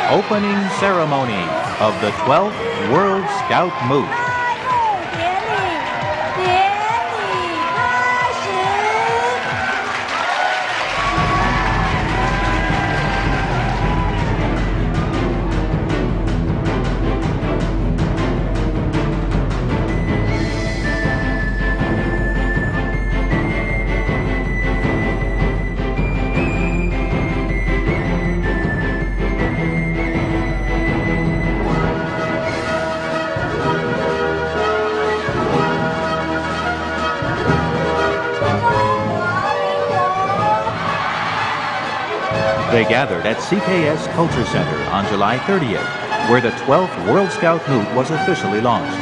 Opening ceremony of the 12th World Scout Moot. 典礼开始。They gathered at CKS Culture Center on July 30th, where the 12th World Scout Moot was officially launched.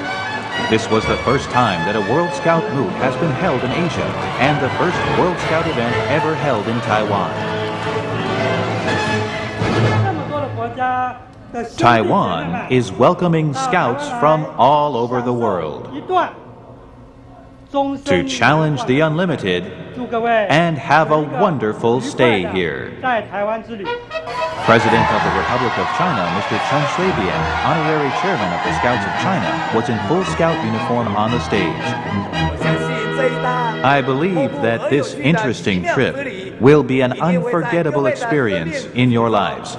This was the first time that a World Scout Moot has been held in Asia and the first World Scout event ever held in Taiwan. Taiwan is welcoming scouts from all over the world to challenge the unlimited and have a wonderful stay here. President of the Republic of China, Mr. Chen Shui-bian, honorary chairman of the Scouts of China, was in full scout uniform on the stage. I believe that this interesting trip will be an unforgettable experience in your lives.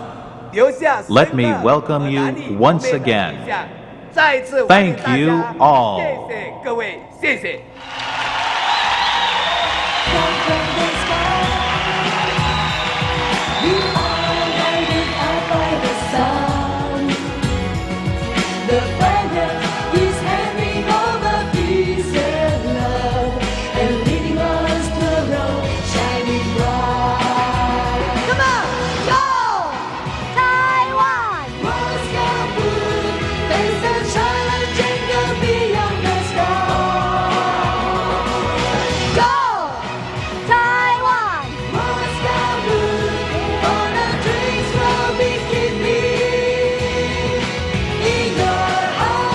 Let me welcome you once again. Thank you all. The fire is handing over peace and love and leading us to a road shining bright. Come on, go! Taiwan! World Scout Moot, face the challenge and go beyond the sky. Go! Taiwan! World Scout Moot, all our dreams will be keeping in your heart.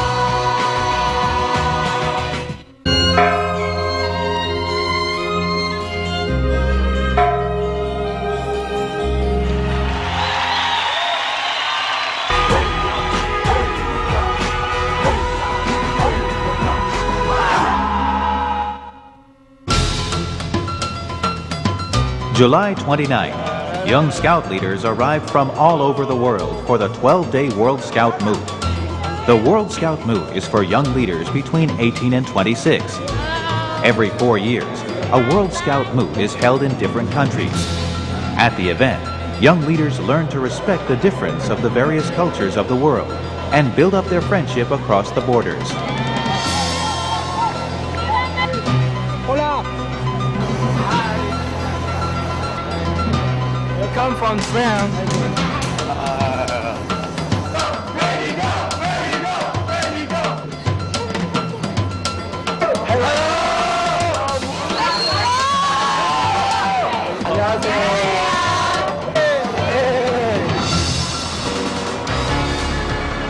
July 29th, young scout leaders arrived from all over the world for the 12-day World Scout Moot. The World Scout Moot is for young leaders between 18 and 26. Every 4 years, a World Scout Moot is held in different countries. At the event, young leaders learn to respect the difference of the various cultures of the world and build up their friendship across the borders. Come from France.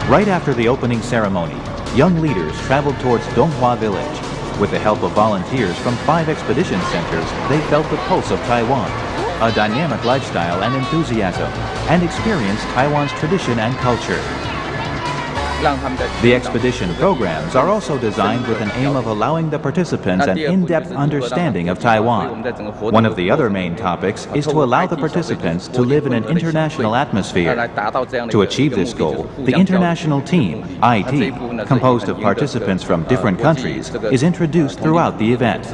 Right after the opening ceremony, young leaders traveled towards Donghua Village. With the help of volunteers from 5 expedition centers, they felt the pulse of Taiwan, a dynamic lifestyle and enthusiasm, and experienced Taiwan's tradition and culture. The expedition programs are also designed with an aim of allowing the participants an in-depth understanding of Taiwan. One of the other main topics is to allow the participants to live in an international atmosphere. To achieve this goal, the international team, IT, composed of participants from different countries, is introduced throughout the event.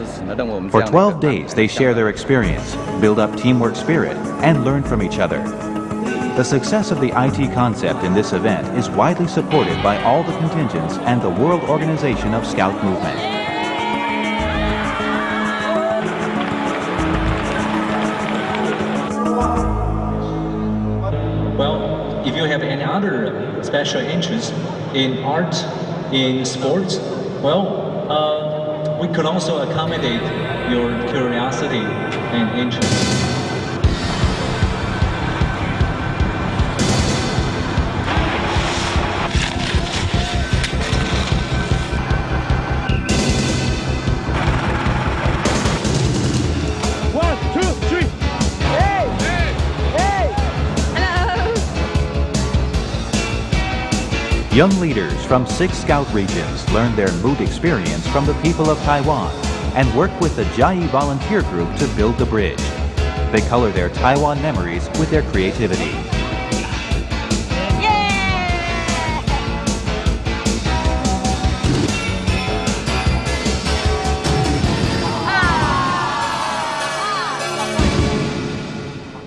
For 12 days, they share their experience, build up teamwork spirit, and learn from each other. The success of the IT concept in this event is widely supported by all the contingents and the World Organization of Scout Movement. Well, if you have any other special interest in art, in sports, we could also accommodate your curiosity and interest. Young leaders from 6 scout regions learned their moot experience from the people of Taiwan and worked with the Jiayi volunteer group to build the bridge. They color their Taiwan memories with their creativity.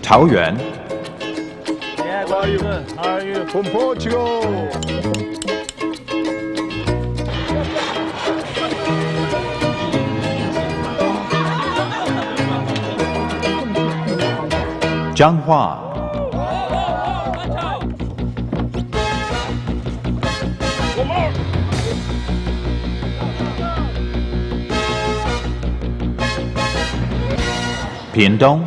Taoyuan, How are you? From Portugal. Zhanghua, Pingdong,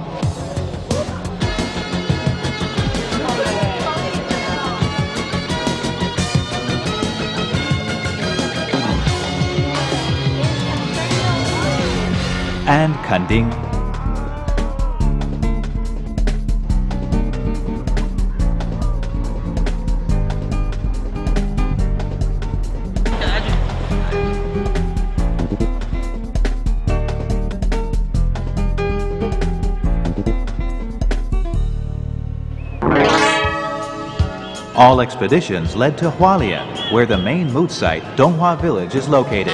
and Kanding. All expeditions led to Hualien, where the main moot site, Donghua Village, is located.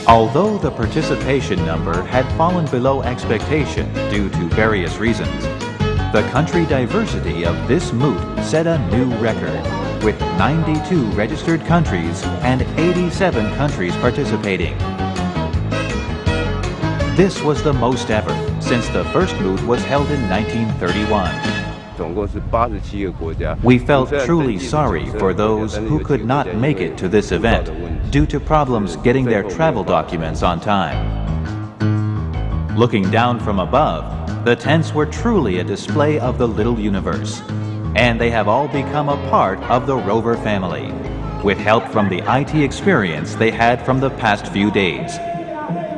Although the participation number had fallen below expectation due to various reasons, the country diversity of this moot set a new record, with 92 registered countries and 87 countries participating. This was the most ever, since the first moot was held in 1931. We felt truly sorry for those who could not make it to this event due to problems getting their travel documents on time. Looking down from above, the tents were truly a display of the little universe, and they have all become a part of the Rover family, with help from the IT experience they had from the past few days.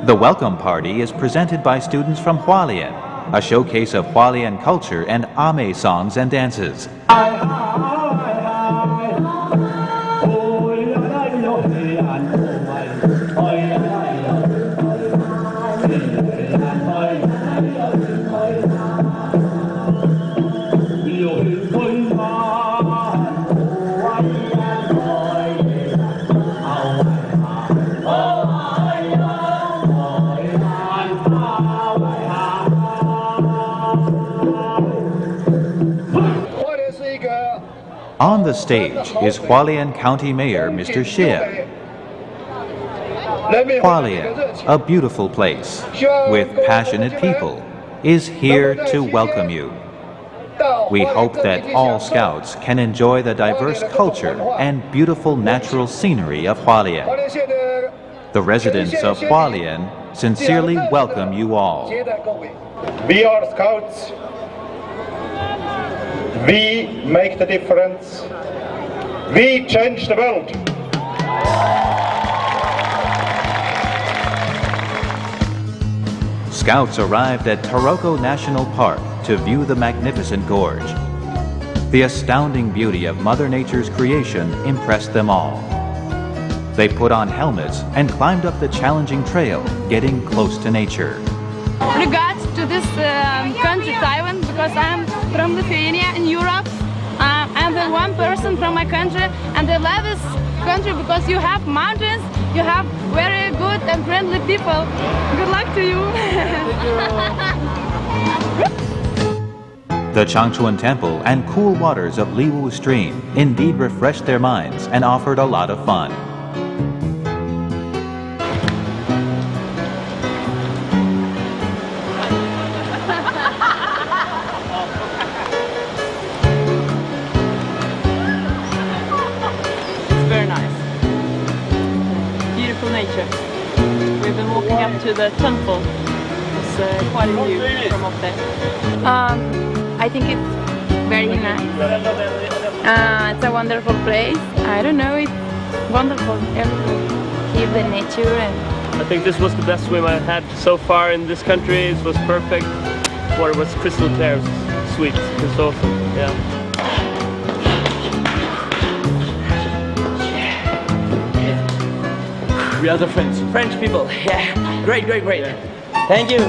The welcome party is presented by students from Hualien, a showcase of Hualien culture and Ame songs and dances. On the stage is Hualien County Mayor Mr. Xie. Hualien, a beautiful place with passionate people, is here to welcome you. We hope that all scouts can enjoy the diverse culture and beautiful natural scenery of Hualien. The residents of Hualien sincerely welcome you all. We are scouts. We make the difference. We change the world. Scouts arrived at Taroko National Park to view the magnificent gorge. The astounding beauty of Mother Nature's creation impressed them all. They put on helmets and climbed up the challenging trail, getting close to nature. Regards to this country, Taiwan, because I'm from Lithuania in Europe. I'm the one person from my country, and I love this country because you have mountains, you have very good and friendly people. Good luck to you. The Changchuan Temple and cool waters of Liwu Stream indeed refreshed their minds and offered a lot of fun. We've been walking up to the temple. It's quite a view from up there. I think it's very nice. It's a wonderful place. I don't know, it's wonderful. Keep the nature and... I think this was the best swim I've had so far in this country. It was perfect. Water was crystal clear, sweet. It's awesome. Yeah. We are the French people. Yeah, great. Thank you.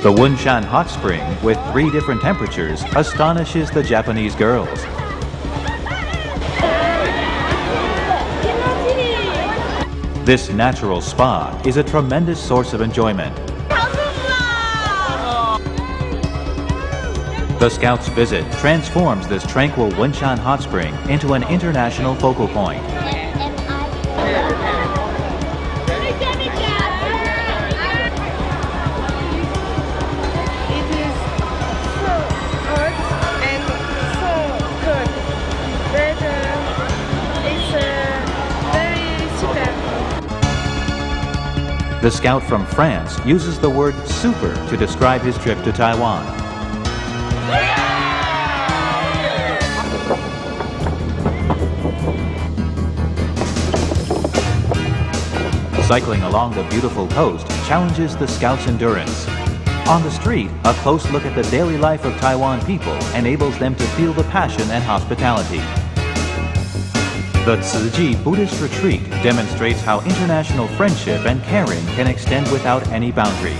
The Wunshan hot spring, with 3 different temperatures, astonishes the Japanese girls. This natural spa is a tremendous source of enjoyment. The Scouts' visit transforms this tranquil Wunshan hot spring into an international focal point. The scout from France uses the word super to describe his trip to Taiwan. Cycling along the beautiful coast challenges the scout's endurance. On the street, a close look at the daily life of Taiwan people enables them to feel the passion and hospitality. The Tzu Buddhist retreat demonstrates how international friendship and caring can extend without any boundary.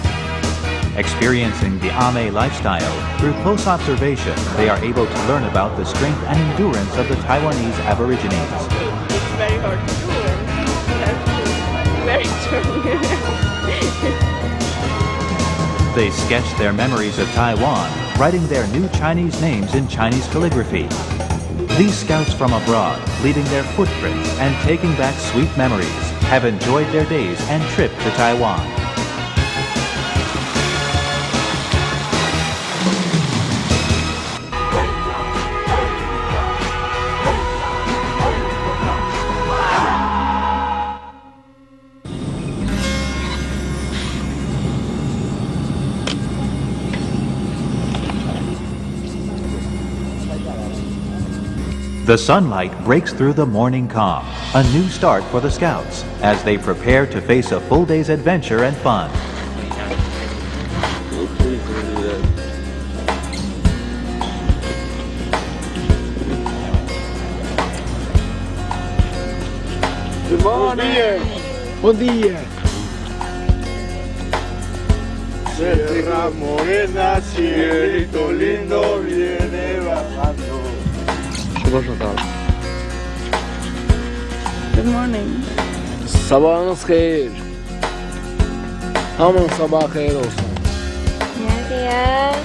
Experiencing the Ame lifestyle, through close observation, they are able to learn about the strength and endurance of the Taiwanese Aborigines. It's very hard to do and very strong. They sketch their memories of Taiwan, writing their new Chinese names in Chinese calligraphy. These scouts from abroad, leaving their footprints and taking back sweet memories, have enjoyed their days and trip to Taiwan. The sunlight breaks through the morning calm, a new start for the Scouts as they prepare to face a full day's adventure and fun. Good morning. Bom dia. Tierra morena, cielito lindo, viene bajando. Good morning. Sabahınız hayır. Hamın sabah hayır olsun. Gracias.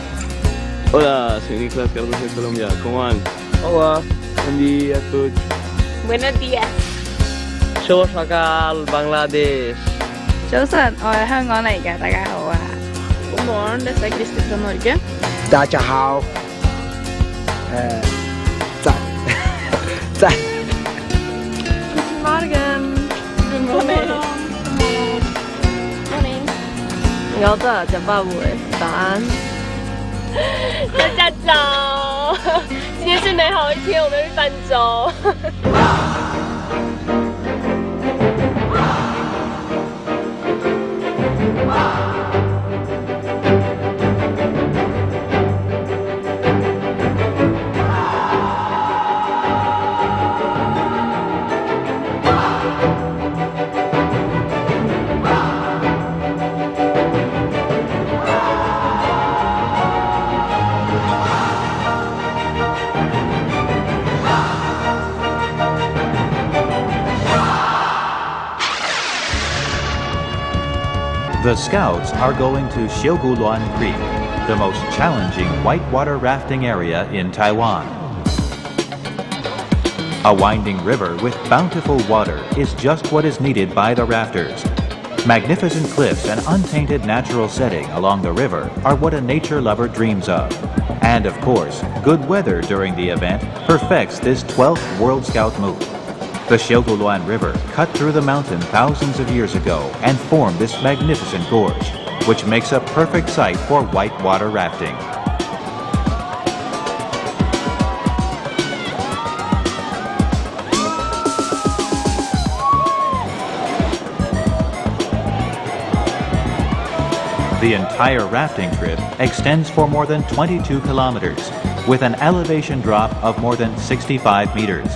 Hola, soy Nicolás Carlos de Colombia. ¿Cómo van? Hola. Buen día a todos. Buenos días. Yo soy acá al Bangladesh. 早晨，我係香港嚟嘅，大家好啊。God morgen, dette er Kristin fra Norge. 大家好。在。 Guten Morgen. Good morning. Morning. 我的讲爸爸早安。大家早。今天是美好一天，我们去泛舟。The Scouts are going to Xiaoguluan Creek, the most challenging whitewater rafting area in Taiwan. A winding river with bountiful water is just what is needed by the rafters. Magnificent cliffs and untainted natural setting along the river are what a nature lover dreams of. And of course, good weather during the event perfects this 12th World Scout move. The Xiaoguluan River cut through the mountain thousands of years ago and formed this magnificent gorge, which makes a perfect site for whitewater rafting. The entire rafting trip extends for more than 22 kilometers, with an elevation drop of more than 65 meters.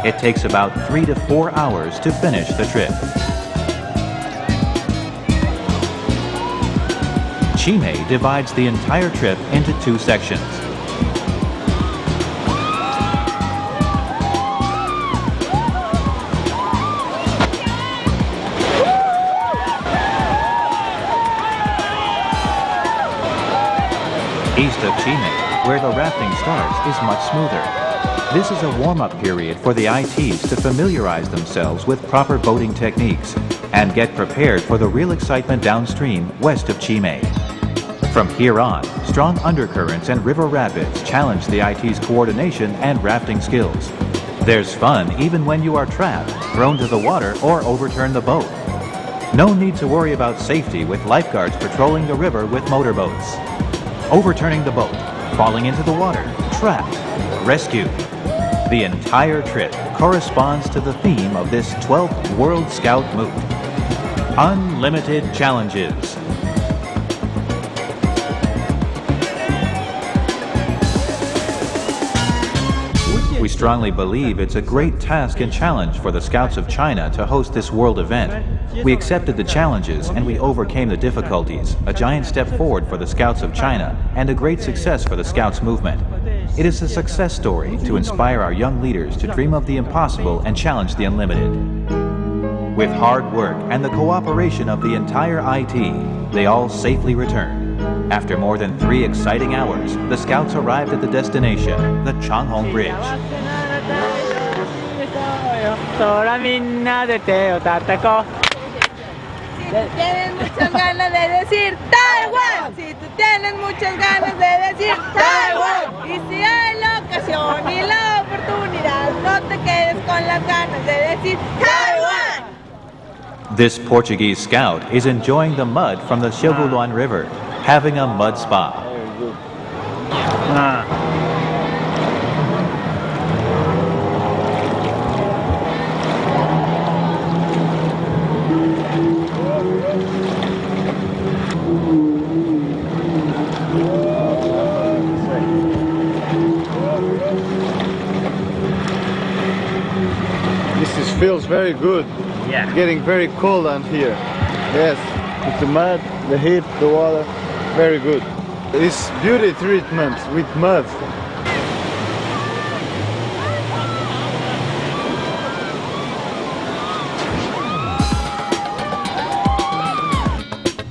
It takes about 3 to 4 hours to finish the trip. Chime divides the entire trip into 2 sections. East of Chime, where the rafting starts, is much smoother. This is a warm-up period for the ITs to familiarize themselves with proper boating techniques and get prepared for the real excitement downstream west of Chime. From here on, strong undercurrents and river rapids challenge the IT's coordination and rafting skills. There's fun even when you are trapped, thrown to the water, or overturn the boat. No need to worry about safety with lifeguards patrolling the river with motorboats. Overturning the boat, falling into the water, trapped, rescued. The entire trip corresponds to the theme of this 12th World Scout move. Unlimited challenges. We strongly believe it's a great task and challenge for the Scouts of China to host this world event. We accepted the challenges and we overcame the difficulties, a giant step forward for the Scouts of China and a great success for the Scouts movement. It is a success story to inspire our young leaders to dream of the impossible and challenge the unlimited. With hard work and the cooperation of the entire IT, they all safely returned. After more than 3 exciting hours, the Scouts arrived at the destination, the Changhong Bridge. Tienes muchas ganas de decir Taiwán, si tú tienes muchas ganas de decir Taiwán, y si hay la ocasión y la oportunidad, no te quedes con las ganas de decir Taiwán. This Portuguese scout is enjoying the mud from the Xiaoguluan River, having a mud spa. Feels very good. Yeah. Getting very cold down here. Yes, with the mud, the heat, the water, very good. It's beauty treatment with mud.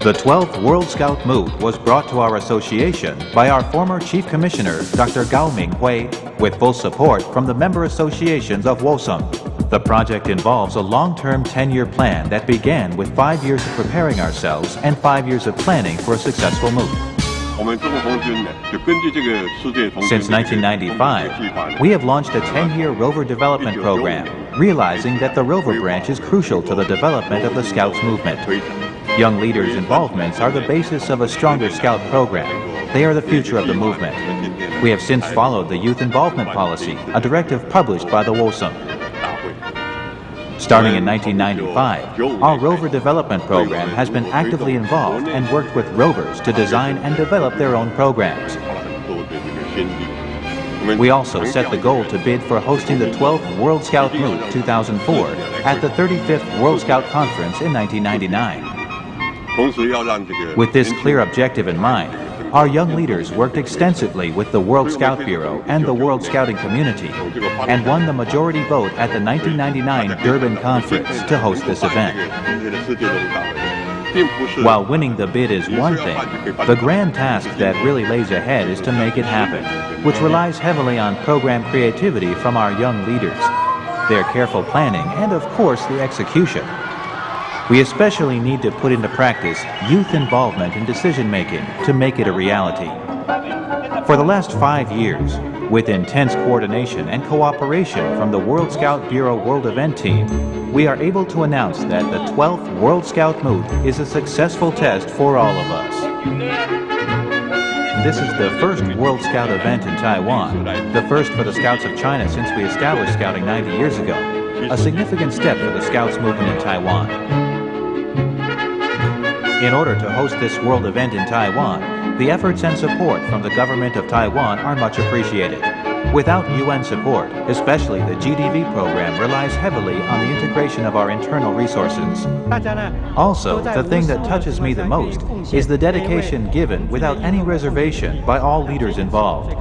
The 12th World Scout move was brought to our association by our former Chief Commissioner, Dr. Gao Minghui, with full support from the member associations of WOSUM. The project involves a long-term 10-year plan that began with 5 years of preparing ourselves and 5 years of planning for a successful move. Since 1995, we have launched a 10-year rover development program, realizing that the rover branch is crucial to the development of the Scouts movement. Young leaders' involvements are the basis of a stronger Scout program. They are the future of the movement. We have since followed the Youth Involvement Policy, a directive published by the WOSUM. Starting in 1995, our rover development program has been actively involved and worked with rovers to design and develop their own programs. We also set the goal to bid for hosting the 12th World Scout Move 2004 at the 35th World Scout Conference in 1999. With this clear objective in mind, our young leaders worked extensively with the World Scout Bureau and the World Scouting community and won the majority vote at the 1999 Durban Conference to host this event. While winning the bid is one thing, the grand task that really lays ahead is to make it happen, which relies heavily on program creativity from our young leaders, their careful planning, and of course the execution. We especially need to put into practice youth involvement in decision-making to make it a reality. For the last 5 years, with intense coordination and cooperation from the World Scout Bureau World Event Team, we are able to announce that the 12th World Scout Moot is a successful test for all of us. This is the first World Scout event in Taiwan, the first for the Scouts of China since we established Scouting 90 years ago, a significant step for the Scouts movement in Taiwan. In order to host this world event in Taiwan, the efforts and support from the government of Taiwan are much appreciated. Without UN support, especially the GDV program relies heavily on the integration of our internal resources. Also, the thing that touches me the most is the dedication given without any reservation by all leaders involved.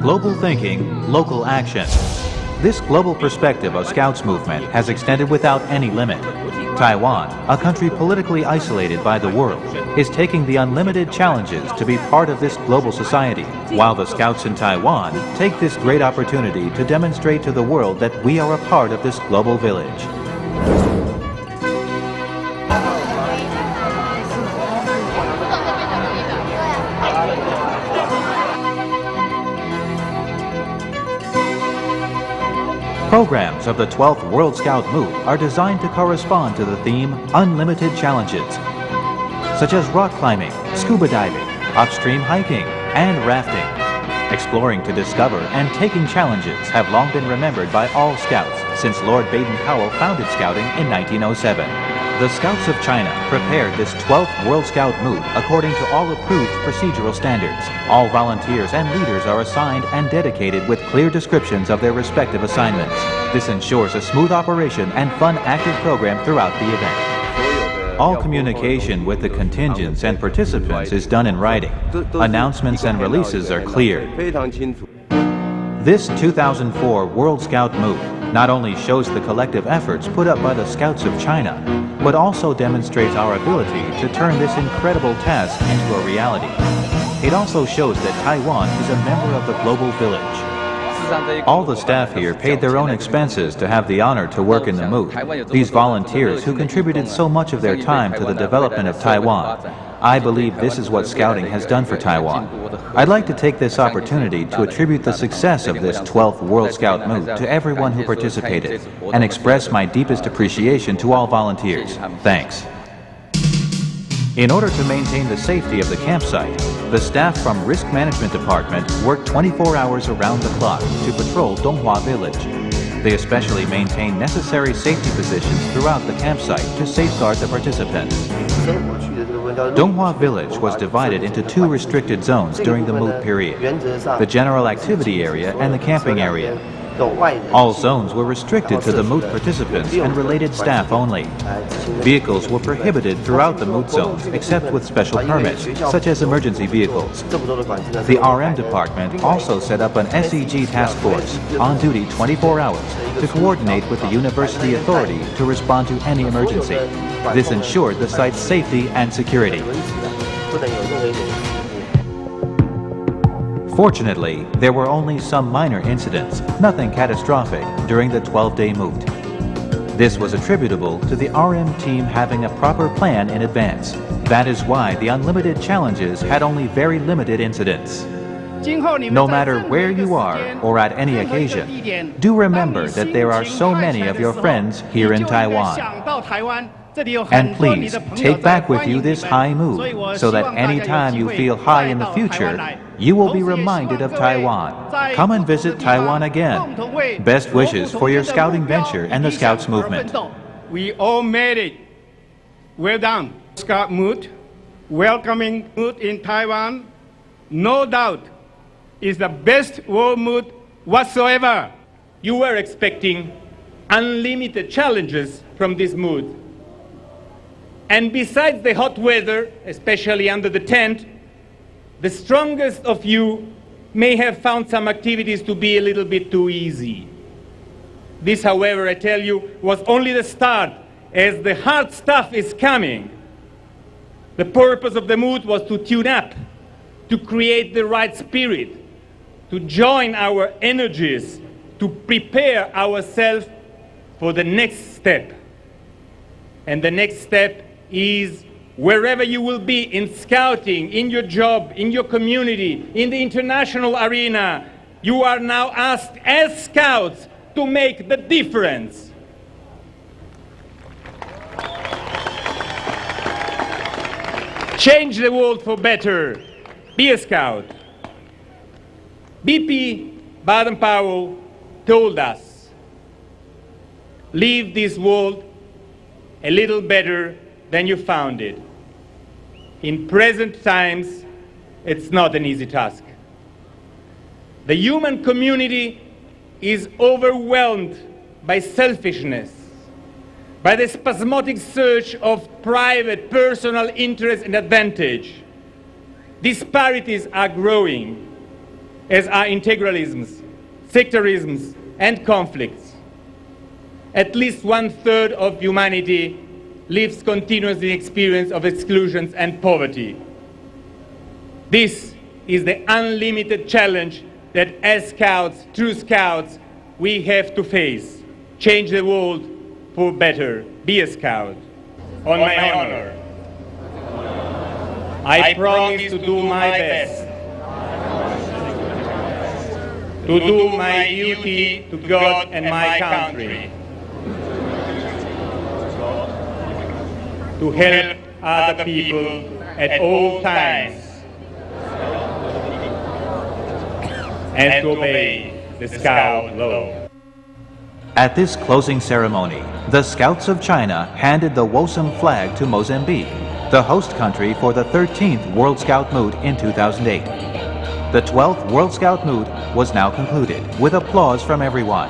Global thinking, local action. This global perspective of Scouts movement has extended without any limit. Taiwan, a country politically isolated by the world, is taking the unlimited challenges to be part of this global society, while the Scouts in Taiwan take this great opportunity to demonstrate to the world that we are a part of this global village. Programs of the 12th World Scout Moot are designed to correspond to the theme Unlimited Challenges, such as rock climbing, scuba diving, upstream hiking, and rafting. Exploring to discover and taking challenges have long been remembered by all Scouts since Lord Baden-Powell founded Scouting in 1907. The Scouts of China prepared this 12th World Scout Moot according to all approved procedural standards. All volunteers and leaders are assigned and dedicated with clear descriptions of their respective assignments. This ensures a smooth operation and fun active program throughout the event. All communication with the contingents and participants is done in writing. Announcements and releases are clear. This 2004 World Scout Moot not only shows the collective efforts put up by the Scouts of China, but also demonstrates our ability to turn this incredible task into a reality. It also shows that Taiwan is a member of the global village. All the staff here paid their own expenses to have the honor to work in the Moot. These volunteers who contributed so much of their time to the development of Taiwan. I believe this is what Scouting has done for Taiwan. I'd like to take this opportunity to attribute the success of this 12th World Scout Moot to everyone who participated and express my deepest appreciation to all volunteers. Thanks. In order to maintain the safety of the campsite, the staff from Risk Management Department worked 24 hours around the clock to patrol Donghua Village. They especially maintain necessary safety positions throughout the campsite to safeguard the participants. Donghua Village was divided into 2 restricted zones during the Moot period, the general activity area and the camping area. All zones were restricted to the Moot participants and related staff only. Vehicles were prohibited throughout the Moot zones except with special permits, such as emergency vehicles. The RM department also set up an SEG task force on duty 24 hours to coordinate with the university authority to respond to any emergency. This ensured the site's safety and security. Fortunately, there were only some minor incidents, nothing catastrophic, during the 12-day Moot. This was attributable to the RM team having a proper plan in advance. That is why the unlimited challenges had only very limited incidents. No matter where you are or at any occasion, do remember that there are so many of your friends here in Taiwan. And please, take back with you this high mood, so that any time you feel high in the future, you will be reminded of Taiwan. Come and visit Taiwan again. Best wishes for your Scouting venture and the Scouts movement. We all made it. Well done. Scout Moot, welcoming Moot in Taiwan, no doubt, is the best world Moot whatsoever. You were expecting unlimited challenges from this Moot. And besides the hot weather, especially under the tent, the strongest of you may have found some activities to be a little bit too easy. This, however, I tell you, was only the start, as the hard stuff is coming. The purpose of the mood was to tune up, to create the right spirit, to join our energies, to prepare ourselves for the next step. And the next step is wherever you will be, in scouting, in your job, in your community, in the international arena, you are now asked as scouts to make the difference. Change the world for better. Be a scout. BP Baden-Powell told us, leave this world a little better than you found it. In present times, it's not an easy task. The human community is overwhelmed by selfishness, by the spasmodic search of private, personal interest and advantage. Disparities are growing, as are integralisms, sectarisms, and conflicts. At least 1/3 of humanity lives continuously in experience of exclusions and poverty. This is the unlimited challenge that as scouts, true scouts, we have to face. Change the world for better. Be a scout. On my honor, I promise to do my best, to do my duty to God and my country, to help other people at all times, and to obey the Scout law. At this closing ceremony, the Scouts of China handed the Wosum flag to Mozambique, the host country for the 13th World Scout Moot in 2008. The 12th World Scout Moot was now concluded, with applause from everyone.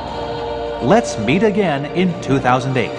Let's meet again in 2008.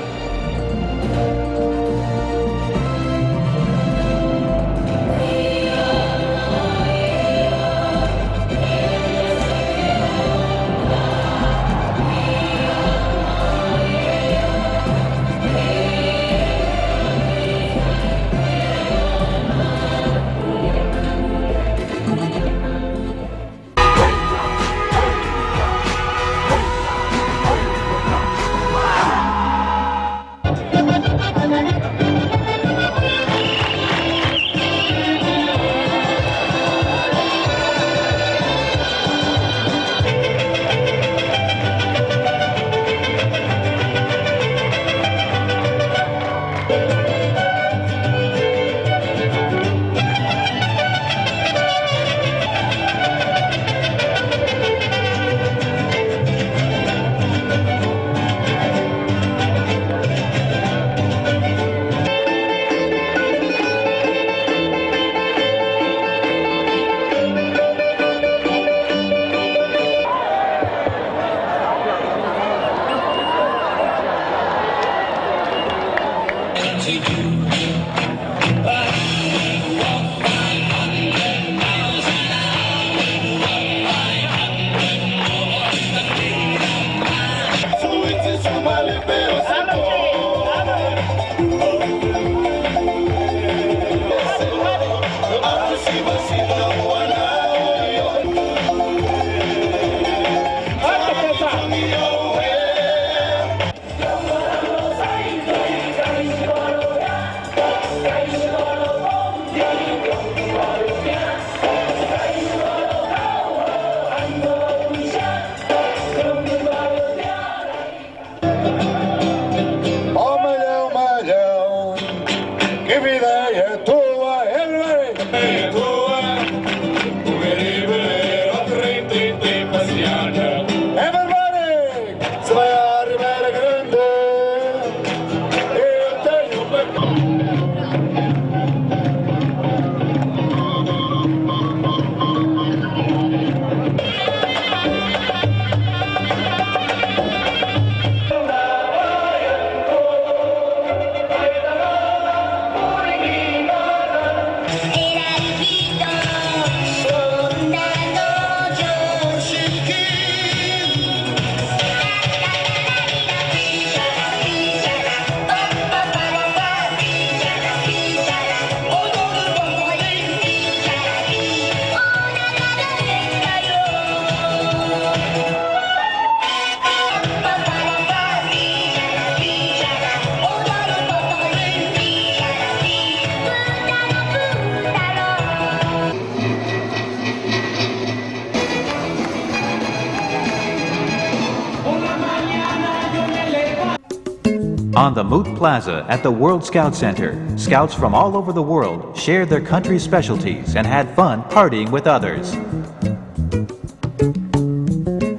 On the Moot Plaza at the World Scout Center, scouts from all over the world shared their country's specialties and had fun partying with others.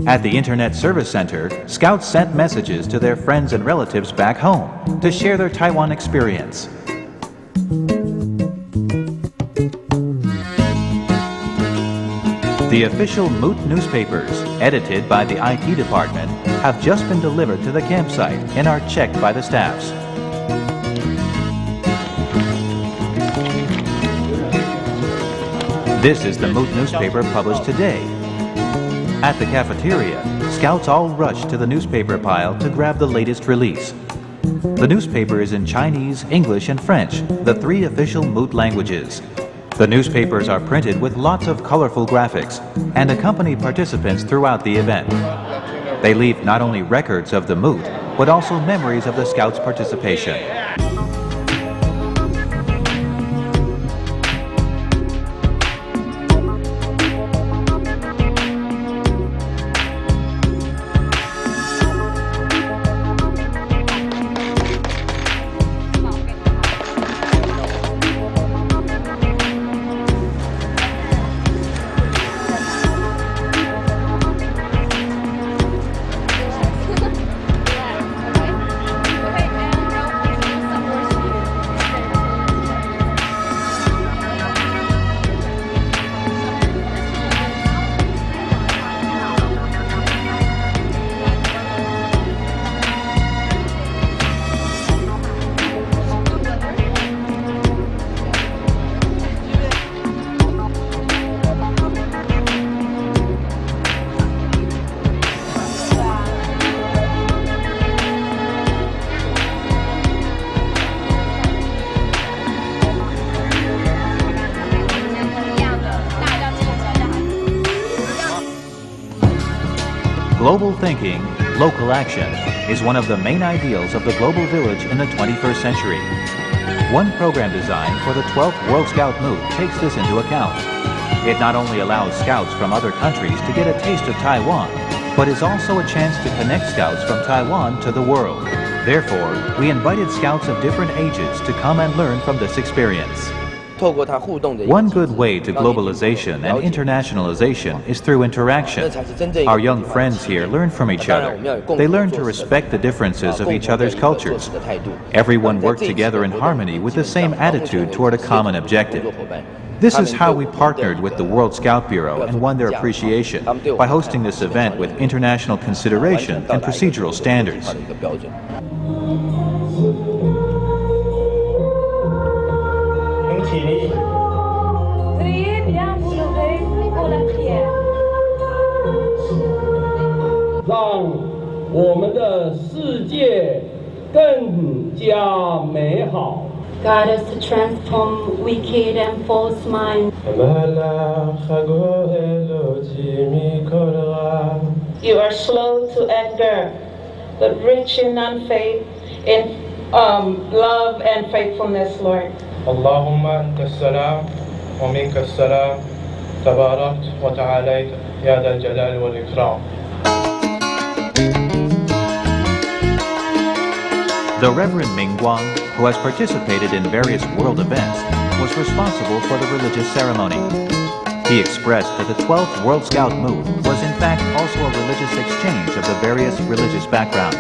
At the Internet Service Center, scouts sent messages to their friends and relatives back home to share their Taiwan experience. The official Moot newspapers, edited by the IT department, have just been delivered to the campsite and are checked by the staffs. This is the Moot newspaper published today. At the cafeteria, scouts all rush to the newspaper pile to grab the latest release. The newspaper is in Chinese, English, and French, the 3 official Moot languages. The newspapers are printed with lots of colorful graphics and accompany participants throughout the event. They leave not only records of the Moot, but also memories of the scouts' participation. Global thinking, local action, is one of the main ideals of the global village in the 21st century. One program designed for the 12th World Scout Moot takes this into account. It not only allows scouts from other countries to get a taste of Taiwan, but is also a chance to connect scouts from Taiwan to the world. Therefore, we invited scouts of different ages to come and learn from this experience. One good way to globalization and internationalization is through interaction. Our young friends here learn from each other. They learn to respect the differences of each other's cultures. Everyone worked together in harmony with the same attitude toward a common objective. This is how we partnered with the World Scout Bureau and won their appreciation by hosting this event with international consideration and procedural standards. God us to transform wicked and false minds. You are slow to anger, but rich in non-faith, in love and faithfulness, Lord. Allahumma anta salam wa minka salam tabarakta wa ta'alayta ya dal jalali wal ikram. The Reverend Ming Guang, who has participated in various world events, was responsible for the religious ceremony. He expressed that the 12th World Scout Moot was in fact also a religious exchange of the various religious backgrounds.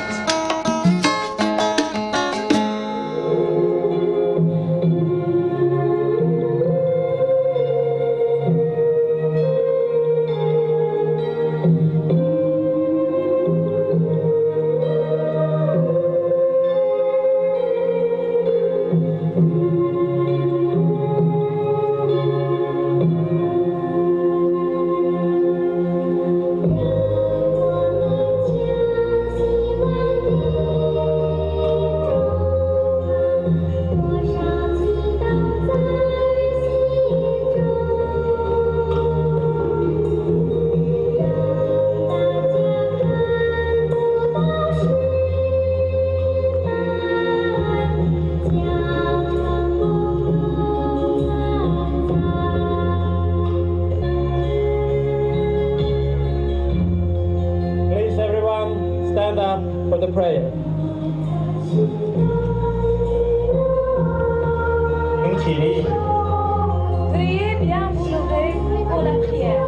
những chỉ lý. Priez bien vous lever pour la prière.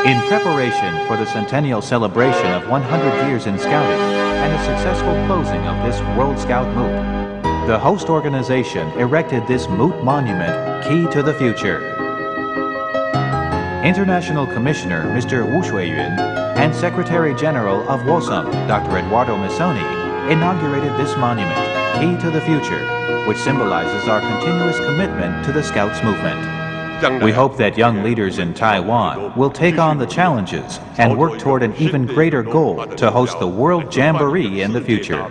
In preparation for the centennial celebration of 100 years in Scouting and a successful closing of this World Scout Moot, the host organization erected this Moot Monument, Key to the Future. International Commissioner Mr. Wu Shuiyun and Secretary General of WOSUM, Dr. Eduardo Missoni, inaugurated this monument, Key to the Future, which symbolizes our continuous commitment to the Scouts movement. We hope that young leaders in Taiwan will take on the challenges and work toward an even greater goal to host the World Jamboree in the future.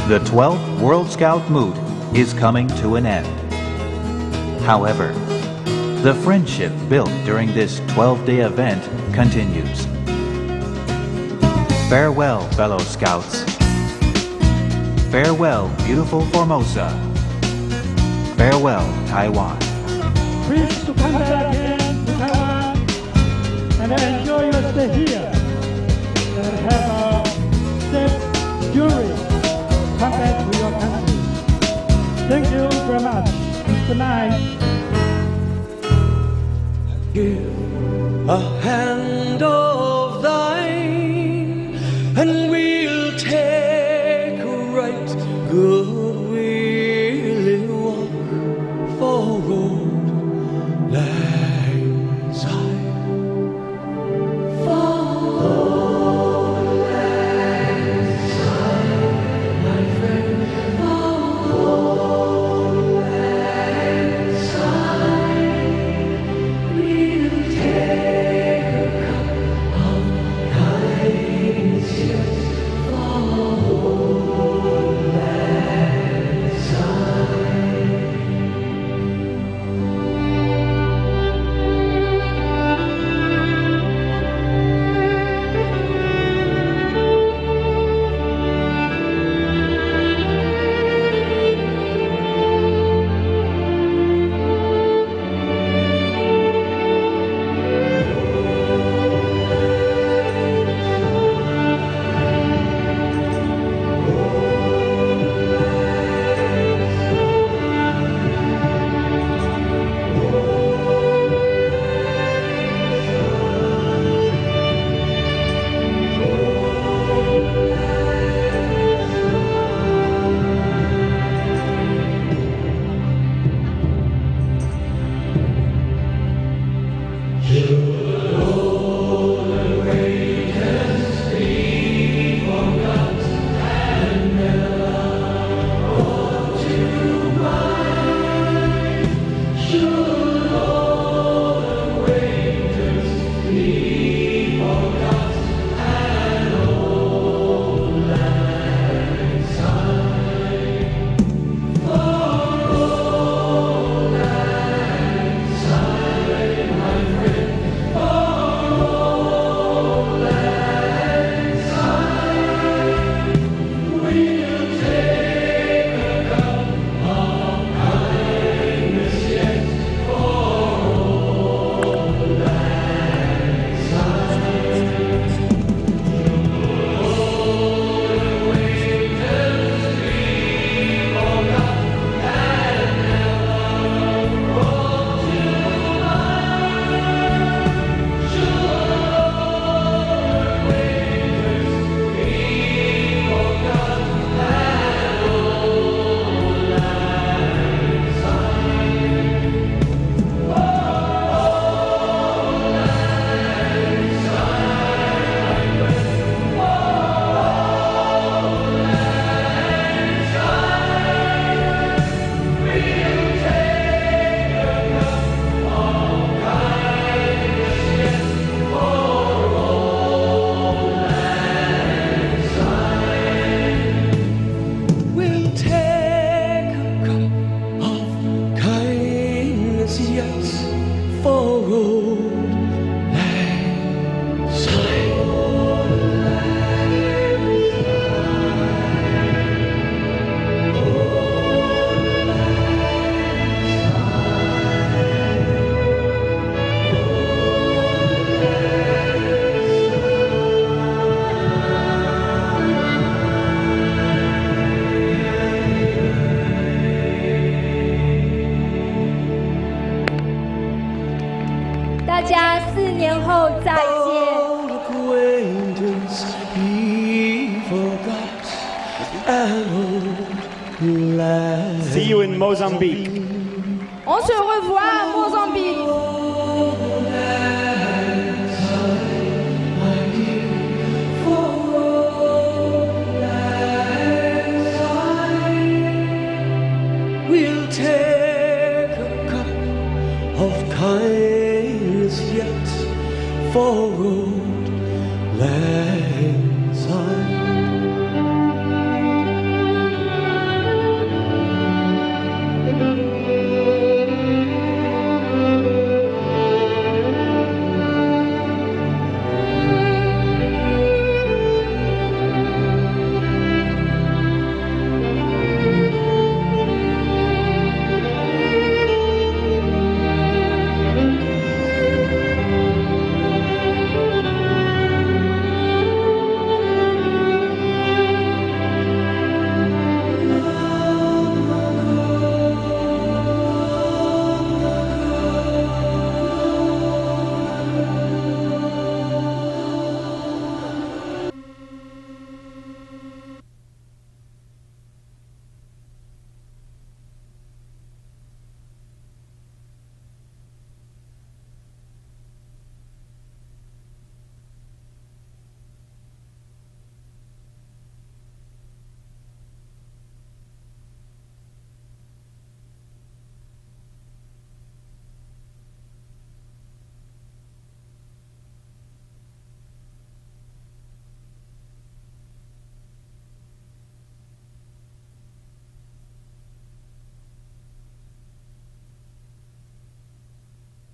The 12th World Scout Moot is coming to an end. However, the friendship built during this 12-day event continues. Farewell, fellow Scouts. Farewell, beautiful Formosa. Farewell, Taiwan. Please to come back again to Taiwan and enjoy your stay here and have a safe journey. Come back to your country. Thank you very much. Good night. Give a hand of thine, and we'll take a right good will walk for old lang syne. 再见。 Acquaintance he forgot an old land. See you in Mozambique. On se revoit à Mozambique. We'll take a cup of kindness yet for old land.